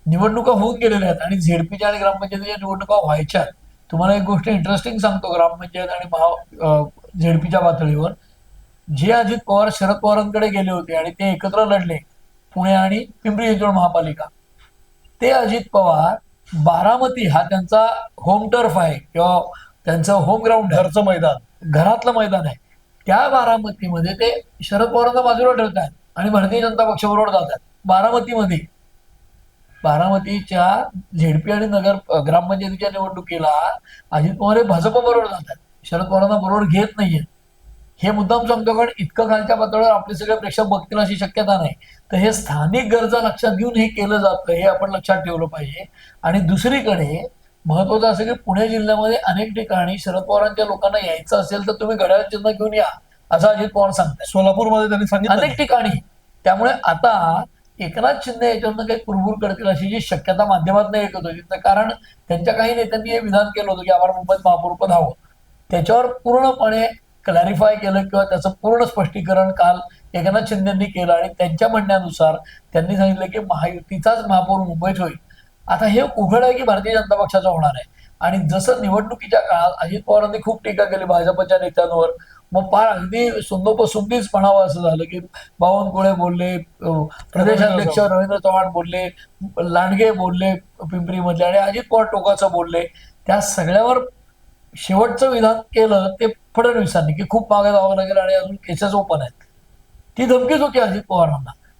निवडणुका होऊन गेलेल्या आहेत आणि झेडपीच्या आणि ग्रामपंचायतीच्या निवडणुका व्हायच्या. तुम्हाला एक गोष्ट इंटरेस्टिंग सांगतो, ग्रामपंचायत आणि झेडपीच्या पातळीवर जे अजित पवार शरद पवारांकडे गेले होते आणि ते एकत्र लढले, पुणे आणि पिंपरी चिंचवड महापालिका, ते अजित पवार बारामती हा त्यांचा होम टर्फ आहे किंवा त्यांचं होम ग्राउंड, घरचं मैदान. घरातलं मैदान आहे. त्या बारामतीमध्ये ते शरद पवारांना बाजूला ठेवतात आणि भारतीय जनता पक्षाबरोबर जातात. बारामतीमध्ये, बारामतीच्या झेडपी आणि नगर ग्रामपंचायतीच्या निवडणुकीला अजित पवार हे भाजप बरोबर जातात, शरद पवारांना बरोबर घेत नाहीये. हे मुद्दाम सांगतो कारण इतकं खालच्या पातळीवर आपले सगळे प्रेक्षक बघतील अशी शक्यता नाही. तर हे स्थानिक गरजा लक्षात घेऊन हे केलं जातं, हे आपण लक्षात ठेवलं पाहिजे. आणि दुसरीकडे महत्वाचं असं की पुणे जिल्ह्यामध्ये अनेक ठिकाणी शरद पवारांच्या लोकांना यायचं असेल तर तुम्ही घड्याळ चिन्ह घेऊन या, असं अजित पवार सांगतात सोलापूरमध्ये त्यांनी सांगितलं अनेक ठिकाणी. त्यामुळे आता एकनाथ शिंदे याच्यावरनं काही कुरबुर करतील अशी जी शक्यता माध्यमातून येत होती, तर कारण त्यांच्या काही नेत्यांनी हे विधान केलं होतं की आम्हाला मुंबईत महापौरपद हवं. त्याच्यावर पूर्णपणे क्लॅरिफाय केलं किंवा त्याचं पूर्ण स्पष्टीकरण काल एकनाथ शिंदेंनी केलं आणि त्यांच्या म्हणण्यानुसार त्यांनी सांगितलं की महायुतीचाच महापौर मुंबईत होईल. आता हे उघड आहे की भारतीय जनता पक्षाचा होणार आहे. आणि जसं निवडणुकीच्या काळात अजित पवारांनी खूप टीका केली भाजपच्या नेत्यांवर, मग फार अगदी सुंदोपसुंदीच म्हणावं असं झालं की बावनकुळे बोलले, प्रदेशाध्यक्ष रवींद्र चव्हाण बोलले, लांडगे बोलले पिंपरी मधले, आणि अजित पवार टोकाचं बोलले. त्या सगळ्यावर शेवटचं विधान केलं ते फडणवीसांनी की खूप मागे जावं लागेल आणि अजून केसेस ओपन आहेत. ती धमकीच होती अजित पवारांना.